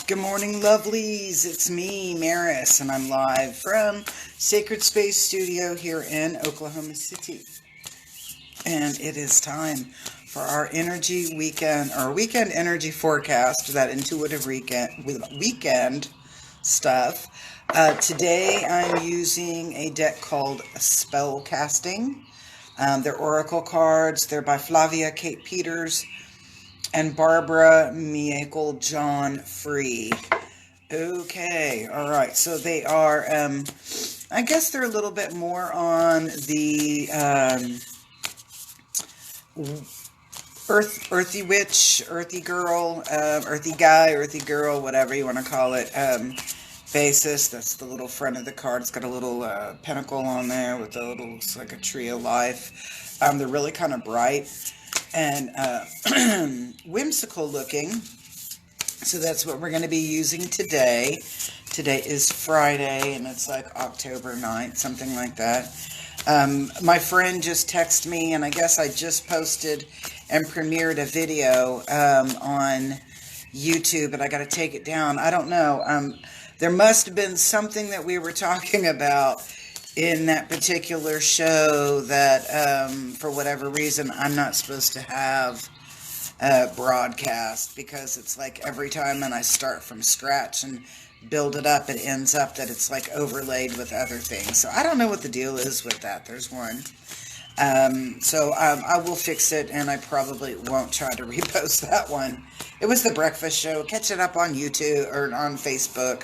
Good morning, lovelies. It's me, Maris, and I'm live from Sacred Space Studio here in Oklahoma City. And it is time for our energy weekend, or weekend energy forecast, that intuitive weekend stuff. Today I'm using a deck called Spell Casting. They're oracle cards. They're by Flavia Kate Peters and Barbara Miekel John Free. Okay, all right. So they are, I guess they're a little bit more on the earthy witch, earthy girl, earthy guy, earthy girl, whatever you want to call it, basis. That's the little front of the card. It's got a little pentacle on there with a little, looks like a tree of life. They're really kind of bright and whimsical looking. So that's what we're going to be using today. Today is Friday, and it's like October 9th, something like that. My friend just texted me, and I guess I just posted and premiered a video on YouTube, and I got to take it down. I don't know. There must have been something that we were talking about in that particular show that, for whatever reason, I'm not supposed to have broadcast, because it's like every time and I start from scratch and build it up, it ends up that it's like overlaid with other things. So I don't know what the deal is with that. There's one. So I will fix it, and I probably won't try to repost that one. It was the breakfast show. Catch it up on YouTube or on Facebook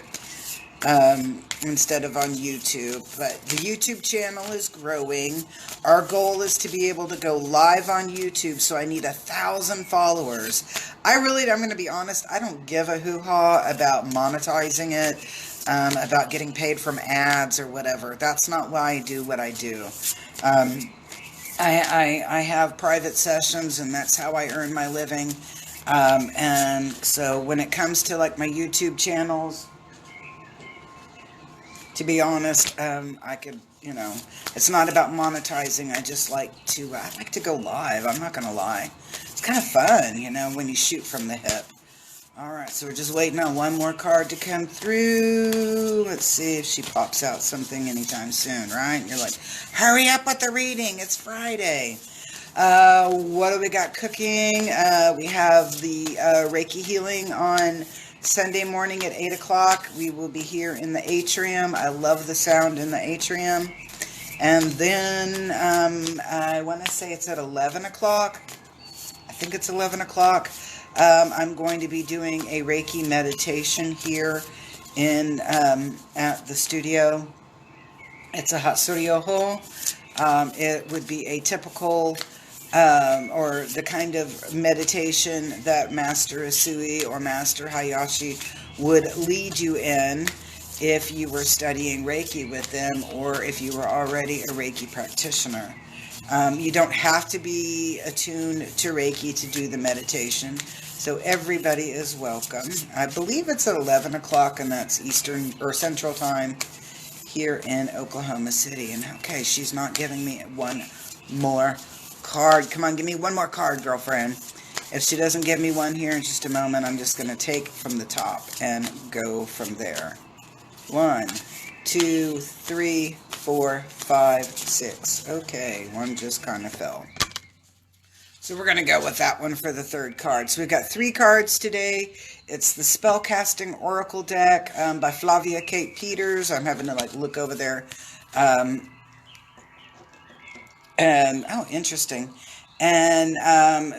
instead of on YouTube. But the YouTube channel is growing. Our goal is to be able to go live on YouTube, so I need 1,000 followers. I'm going to be honest, I don't give a hoo-ha about monetizing it, about getting paid from ads or whatever. That's not why I do what I do. I have private sessions, and that's how I earn my living. And so when it comes to like my YouTube channels, to be honest, I could, it's not about monetizing. I just like to, I like to go live. I'm not going to lie. It's kind of fun, when you shoot from the hip. All right, so we're just waiting on one more card to come through. Let's see if she pops out something anytime soon, right? You're like, hurry up with the reading. It's Friday. What do we got cooking? We have the Reiki healing on Sunday morning at 8 o'clock. We will be here in the atrium. I love the sound in the atrium. And then I want to say it's at 11 o'clock. I think it's 11 o'clock. I'm going to be doing a Reiki meditation here in at the studio. It's a Hatsuryoho. It would be a typical or the kind of meditation that Master Usui or Master Hayashi would lead you in if you were studying Reiki with them, or if you were already a Reiki practitioner. You don't have to be attuned to Reiki to do the meditation, so everybody is welcome. I believe it's at 11 o'clock, and that's Eastern or Central Time here in Oklahoma City. And okay, she's not giving me one more card. Come on, give me one more card, girlfriend. If she doesn't give me one here in just a moment, I'm just going to take from the top and go from there. 1, 2, 3, 4, 5, 6. Okay, one just kind of fell. So we're going to go with that one for the third card. So we've got 3 cards today. It's the Spellcasting Oracle deck by Flavia Kate Peters. I'm having to look over there. And, oh, interesting. And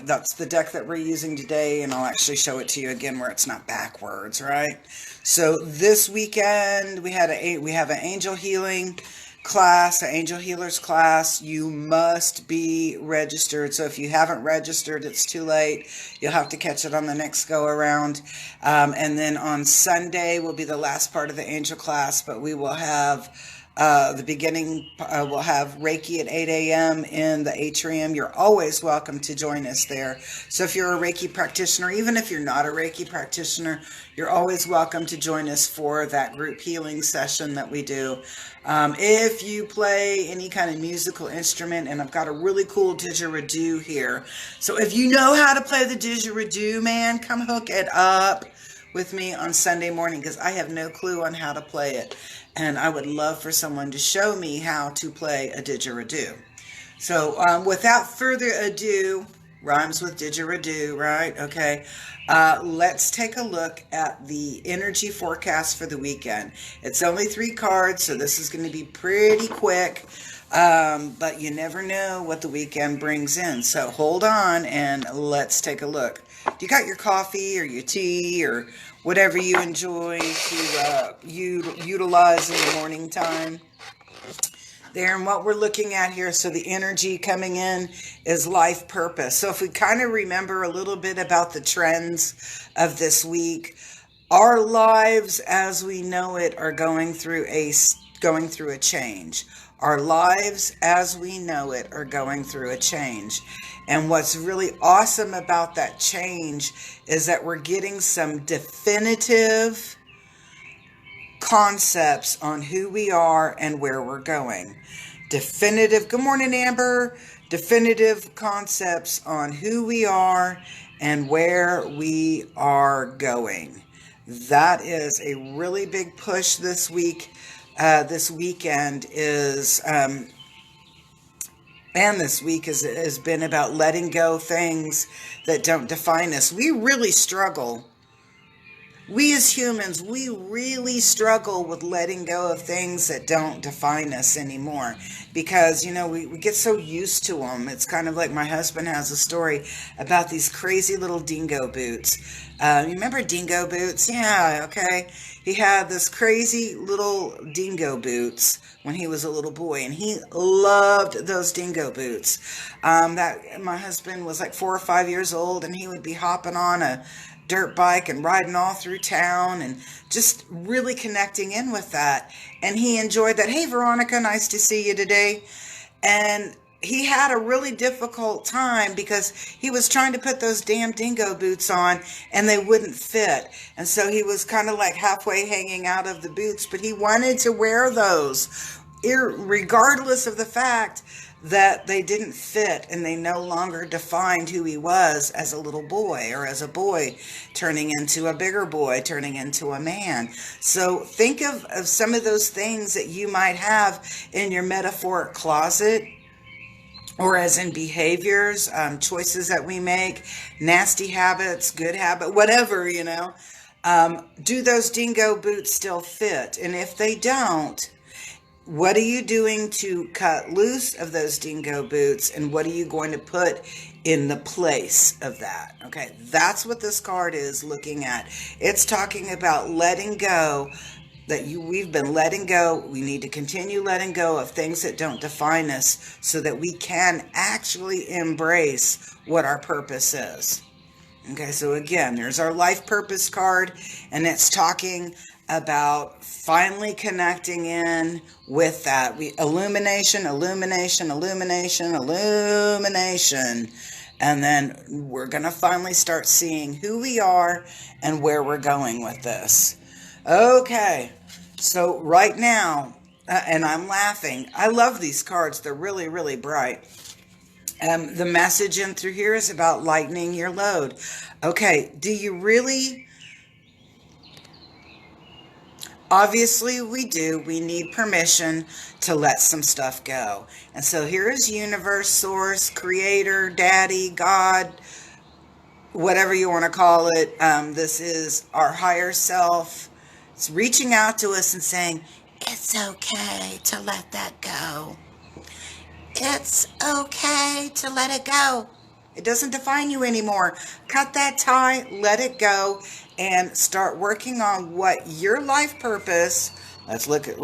that's the deck that we're using today, and I'll actually show it to you again where it's not backwards, right? So this weekend we have an angel healing class, an angel healers class. You must be registered. So if you haven't registered, it's too late. You'll have to catch it on the next go around. And then on Sunday will be the last part of the angel class, but we will have the beginning, we'll have Reiki at 8 a.m. in the atrium. You're always welcome to join us there. So if you're a Reiki practitioner, even if you're not a Reiki practitioner, you're always welcome to join us for that group healing session that we do. If you play any kind of musical instrument, and I've got a really cool didgeridoo here. So if you know how to play the didgeridoo, man, come hook it up with me on Sunday morning because I have no clue on how to play it. And I would love for someone to show me how to play a didgeridoo. So without further ado, rhymes with didgeridoo, right? Okay. Let's take a look at the energy forecast for the weekend. It's only 3 cards, so this is going to be pretty quick. But you never know what the weekend brings in. So hold on and let's take a look. You got your coffee or your tea or whatever you enjoy to utilize in the morning time there. And what we're looking at here, so the energy coming in is life purpose. So if we kind of remember a little bit about the trends of this week, our lives as we know it are going through a change. Our lives as we know it are going through a change. And what's really awesome about that change is that we're getting some definitive concepts on who we are and where we're going. Definitive, good morning, Amber. Definitive concepts on who we are and where we are going. That is a really big push this week. This weekend is, and this week has been about letting go things that don't define us. We really struggle. We as humans, we really struggle with letting go of things that don't define us anymore because, we get so used to them. It's kind of like my husband has a story about these crazy little dingo boots. You remember dingo boots? Yeah, okay. He had this crazy little dingo boots when he was a little boy, and he loved those dingo boots. That my husband was like 4 or 5 years old, and he would be hopping on a dirt bike and riding all through town and just really connecting in with that. And he enjoyed that. Hey, Veronica, nice to see you today. And he had a really difficult time because he was trying to put those damn dingo boots on and they wouldn't fit. And so he was kind of like halfway hanging out of the boots, but he wanted to wear those regardless of the fact that they didn't fit and they no longer defined who he was as a little boy or as a boy turning into a bigger boy, turning into a man. So think of some of those things that you might have in your metaphoric closet, or as in behaviors, choices that we make, nasty habits, good habit, whatever, do those dingo boots still fit? And if they don't, what are you doing to cut loose of those dingo boots, and what are you going to put in the place of that? Okay, that's what this card is looking at. It's talking about letting go, we've been letting go. We need to continue letting go of things that don't define us so that we can actually embrace what our purpose is. Okay, so again, there's our life purpose card, and it's talking about finally connecting in with that. Illumination, and then we're going to finally start seeing who we are and where we're going with this. Okay, so right now, and I'm laughing, I love these cards. They're really, really bright. The message in through here is about lightening your load. Okay, do you really? Obviously we do. We need permission to let some stuff go. And so here is universe, source, creator, daddy, God, whatever you want to call it. This is our higher self. It's reaching out to us and saying, it's okay to let that go. It's okay to let it go. It doesn't define you anymore. Cut that tie, let it go, and start working on what your life purpose. Let's look at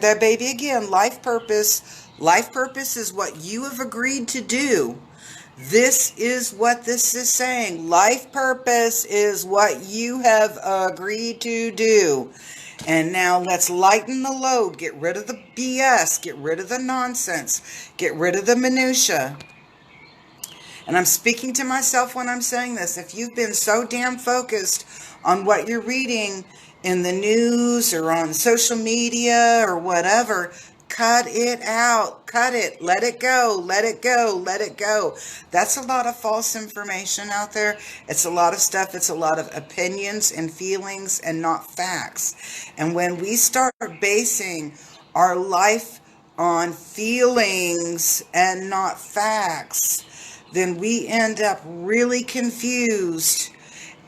that baby again. Life purpose. Life purpose is what you have agreed to do. This is what this is saying. Life purpose is what you have agreed to do. And now let's lighten the load. Get rid of the BS. Get rid of the nonsense. Get rid of the minutia. And I'm speaking to myself when I'm saying this. If you've been so damn focused on what you're reading in the news or on social media or whatever, Cut it out. Cut it. Let it go. Let it go. Let it go. That's a lot of false information out there. It's a lot of stuff. It's a lot of opinions and feelings and not facts. And when we start basing our life on feelings and not facts, then we end up really confused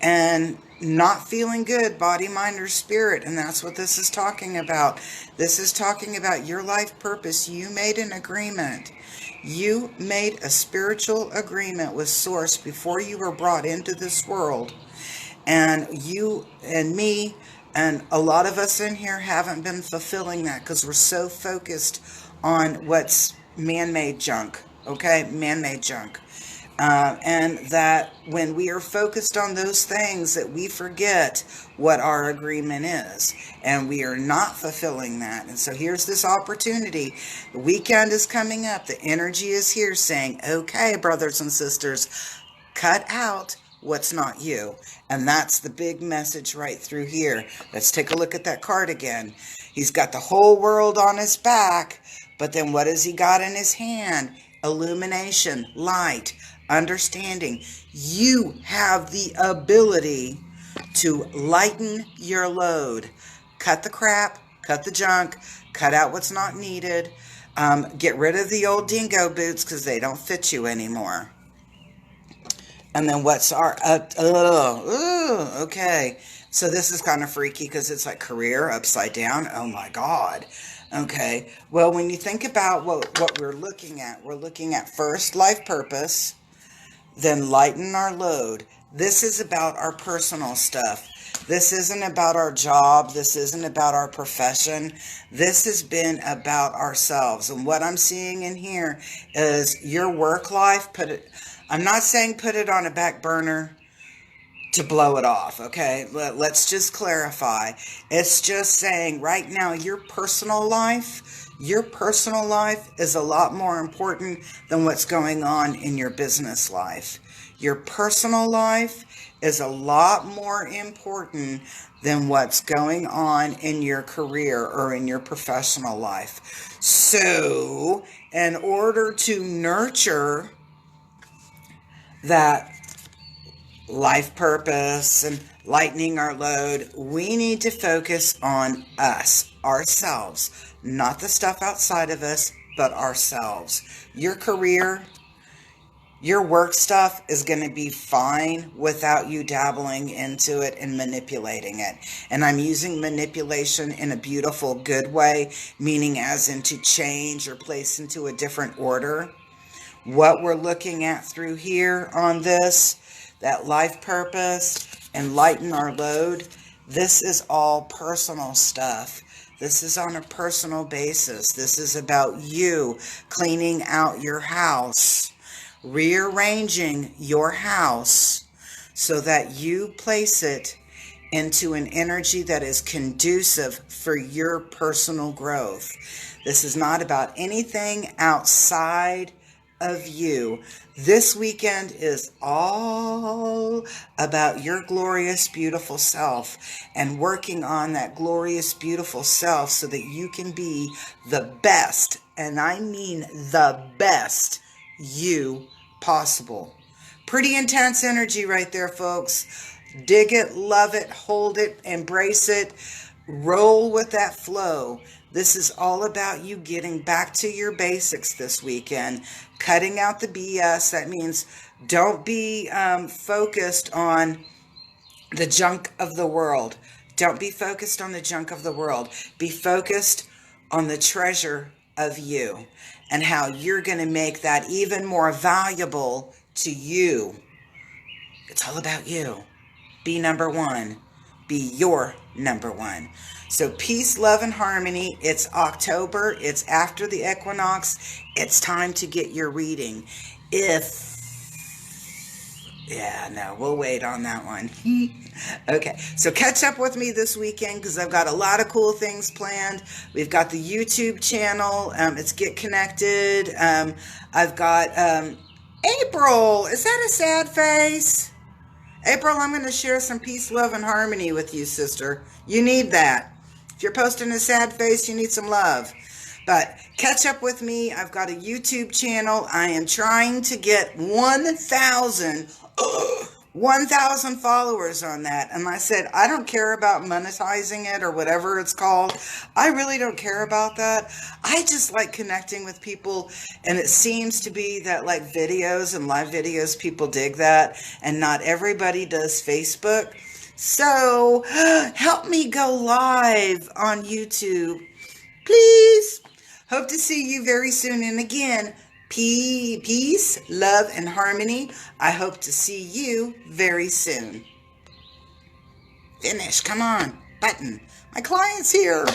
and not feeling good, body, mind, or spirit. And that's what this is talking about. This is talking about your life purpose. You made an agreement. You made a spiritual agreement with Source before you were brought into this world. And you and me and a lot of us in here haven't been fulfilling that because we're so focused on what's man-made junk. Okay? Man-made junk. And that when we are focused on those things, that we forget what our agreement is, and we are not fulfilling that. And so here's this opportunity. The weekend is coming up. The energy is here saying, okay, brothers and sisters, cut out what's not you. And that's the big message right through here. Let's take a look at that card again. He's got the whole world on his back, but then what has he got in his hand? Illumination, light, understanding. You have the ability to lighten your load. Cut the crap, cut the junk, cut out what's not needed. Get rid of the old dingo boots because they don't fit you anymore. And then what's our, okay. So this is kind of freaky because it's like career upside down. Oh my God. Okay. Well, when you think about what we're looking at first life purpose, then lighten our load. This is about our personal stuff. This isn't about our job. This isn't about our profession. This has been about ourselves. And what I'm seeing in here is your work life, I'm not saying put it on a back burner to blow it off, okay? Let's just clarify. It's just saying right now your personal life is a lot more important than what's going on in your business life. Your personal life is a lot more important than what's going on in your career or in your professional life. So, in order to nurture that life purpose and lightening our load, we need to focus on us, ourselves, not the stuff outside of us, but ourselves. Your career, your work stuff is going to be fine without you dabbling into it and manipulating it. And I'm using manipulation in a beautiful, good way, meaning as in to change or place into a different order. What we're looking at through here on this, that life purpose, and lighten our load, this is all personal stuff. This is on a personal basis. This is about you cleaning out your house, rearranging your house so that you place it into an energy that is conducive for your personal growth. This is not about anything outside of you. This weekend is all about your glorious, beautiful self and working on that glorious, beautiful self so that you can be the best, and I mean the best you possible. Pretty intense energy right there, folks. Dig it, love it, hold it, embrace it, roll with that flow. This is all about you getting back to your basics this weekend, cutting out the BS. That means don't be focused on the junk of the world. Don't be focused on the junk of the world. Be focused on the treasure of you and how you're going to make that even more valuable to you. It's all about you. Be number one. Be your number one. So peace, love, and harmony. It's October. It's after the equinox. It's time to get your reading. We'll wait on that one. Okay, so catch up with me this weekend because I've got a lot of cool things planned. We've got the YouTube channel. It's Get Connected. I've got April. Is that a sad face? April, I'm going to share some peace, love, and harmony with you, sister. You need that. If you're posting a sad face, you need some love. But catch up with me. I've got a YouTube channel. I am trying to get 1,000 followers on that. And I said, I don't care about monetizing it or whatever it's called. I really don't care about that. I just like connecting with people. And it seems to be that like videos and live videos, people dig that. And not everybody does Facebook. So help me go live on YouTube, please. Hope to see you very soon. And again, peace, love, and harmony. I hope to see you very soon. Finish. Come on. Button. My client's here.